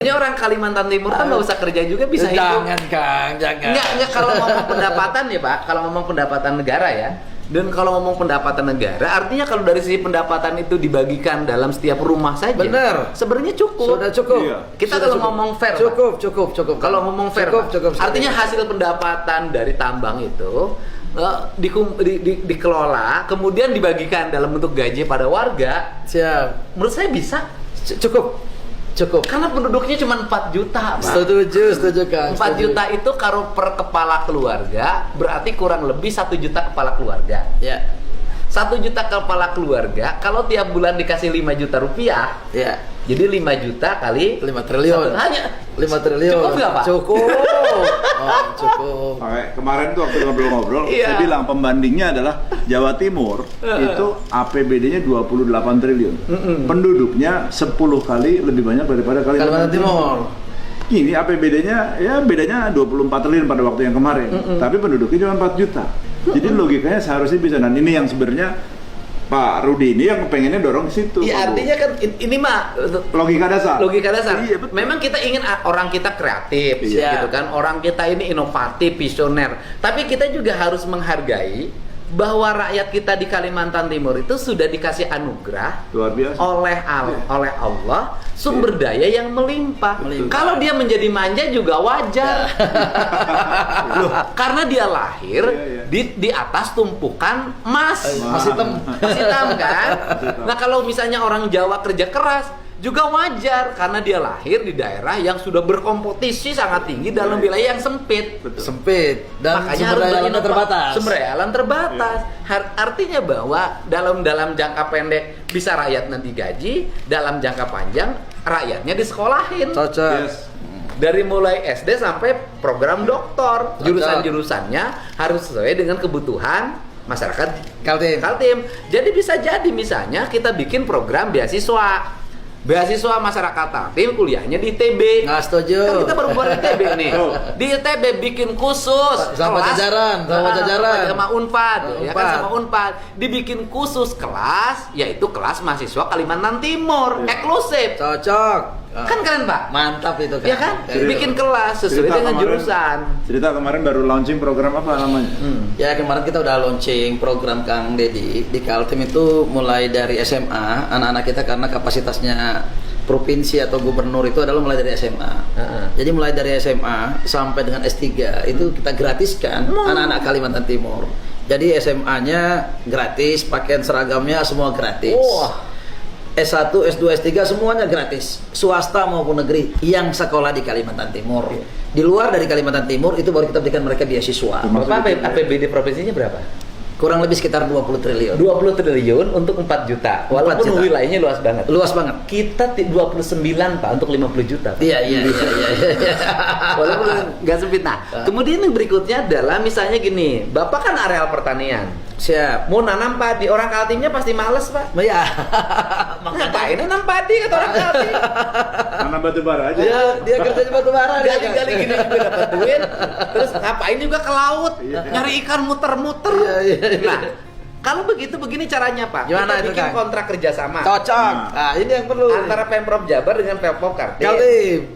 Ini orang Kalimantan Timur kan nggak usah kerja juga bisa hidup. Jangan Kang, jangan. Nggak kalau ngomong pendapatan ya Pak, kalau ngomong pendapatan negara ya. Dan kalau ngomong pendapatan negara, artinya kalau dari sisi pendapatan itu dibagikan dalam setiap rumah saja. Benar. Sebenarnya cukup. Sudah cukup. Iya. Kita Sudah kalau cukup. ngomong fair, Cukup. Kalau ngomong fair, cukup. artinya hasil pendapatan dari tambang itu dikelola, kemudian dibagikan dalam bentuk gaji pada warga. Siap. Menurut saya bisa. Cukup. Karena penduduknya cuma 4 juta, Pak. Setuju Kang. 4 juta itu kalau per kepala keluarga berarti kurang lebih 1 juta kepala keluarga. Ya. 1 juta kepala keluarga kalau tiap bulan dikasih 5 juta rupiah, Ya. jadi 5 juta kali 5 triliun. hanya 5 triliun. Cukup nggak, Pak? Cukup. Oh, cukup. Makanya kemarin tuh waktu ngobrol-ngobrol, Iya. saya bilang pembandingnya adalah Jawa Timur itu APBD-nya 28 triliun. Penduduknya 10 kali lebih banyak daripada Kalimantan Timur. Ini APBD-nya ya bedanya 24 triliun pada waktu yang kemarin. Tapi penduduknya cuma 4 juta. Jadi logikanya seharusnya bisa, dan ini yang sebenarnya Pak Rudi ini yang pengennya dorong ke situ. Iya, Pak Bu. artinya kan ini mah Logika dasar. Iya, betul. Memang kita ingin orang kita kreatif, Iya. gitu kan. Orang kita ini inovatif, visioner. Tapi kita juga harus menghargai bahwa rakyat kita di Kalimantan Timur itu sudah dikasih anugerah Luar biasa. oleh Allah sumber daya yang melimpah. Melimpah. Kalau dia menjadi manja juga wajar. Loh, karena dia lahir Iya. di atas tumpukan emas. Mas hitam. Mas hitam kan? Nah, kalau misalnya orang Jawa kerja keras juga wajar karena dia lahir di daerah yang sudah berkompetisi sangat tinggi dalam wilayah yang sempit. Sempit dan Makanya sumber harus daya berinovasi. terbatas. Sumber daya alam terbatas. Artinya bahwa dalam jangka pendek bisa rakyat nanti gaji, dalam jangka panjang rakyatnya disekolahin. Cocok. Yes. Dari mulai SD sampai program doktor, jurusan-jurusannya harus sesuai dengan kebutuhan masyarakat Kaltim. Jadi bisa jadi misalnya kita bikin program beasiswa masyarakat Kaltim kuliahnya di ITB. Nggak setuju. Kan kita baru buat ITB nih. Di ITB bikin khusus Sama kelas, jajaran. sama Unpad, ya kan, Unpad. sama Unpad. Dibikin khusus kelas, yaitu kelas mahasiswa Kalimantan Timur, eksklusif. Cocok. Kan keren, Pak? Mantap itu kan. Ya kan? Cerita. Bikin kelas sesuai Cerita dengan kemarin- jurusan. Cerita kemarin baru launching program apa namanya? Ya kemarin kita udah launching program Kang Dedi di Kaltim itu mulai dari SMA anak-anak kita karena kapasitasnya provinsi atau gubernur itu adalah mulai dari SMA. Jadi mulai dari SMA sampai dengan S3 itu kita gratiskan anak-anak Kalimantan Timur. Jadi SMA-nya gratis, pakaian seragamnya semua gratis. Wah. S1, S2, S3 semuanya gratis, swasta maupun negeri yang sekolah di Kalimantan Timur. Di luar dari Kalimantan Timur itu baru kita berikan mereka beasiswa. Bapak APBD provinsinya berapa? Kurang lebih sekitar 20 triliun. 20 triliun untuk 4 juta. Walaupun 4 juta. wilayahnya luas banget. Luas banget. Kita 29 Pak untuk 50 juta. Pak. Iya. Walaupun nggak sempit. Nah, kemudian yang berikutnya adalah misalnya gini, Bapak kan areal pertanian. Siap. Mau nanam padi, orang Kaltimnya pasti males, Pak. Ya. Ngapain nanam padi kata orang Kaltim? Mana batu bara aja. Dia kerja di batu bara. Gali-gali gini juga dapat duit. Terus ngapain juga ke laut, Iya. nyari ikan muter-muter. Iya. Nah, kalau begitu begini caranya, Pak. Gimana Kita itu, bikin Kang? kontrak kerjasama Cocok. Nah, ini yang perlu. antara Pemprov Jabar dengan Pemprov Kaltim.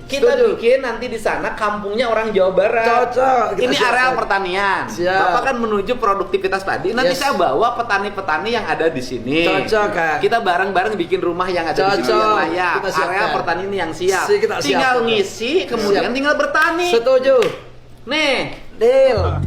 Kita Setuju. bikin nanti di sana kampungnya orang Jawa Barat. Cocok. Kita Ini siapkan. areal pertanian. Siap. Bapak kan menuju produktivitas padi. Nanti Yes. saya bawa petani-petani yang ada di sini. Cocok, Kang. Kita bareng-bareng bikin rumah yang ada di sini Cocok. yang layak. Kita siapkan. Areal pertanian yang siap. Kita Tinggal siapkan. ngisi, kemudian Siap. tinggal bertani. Setuju. Nih, Deal.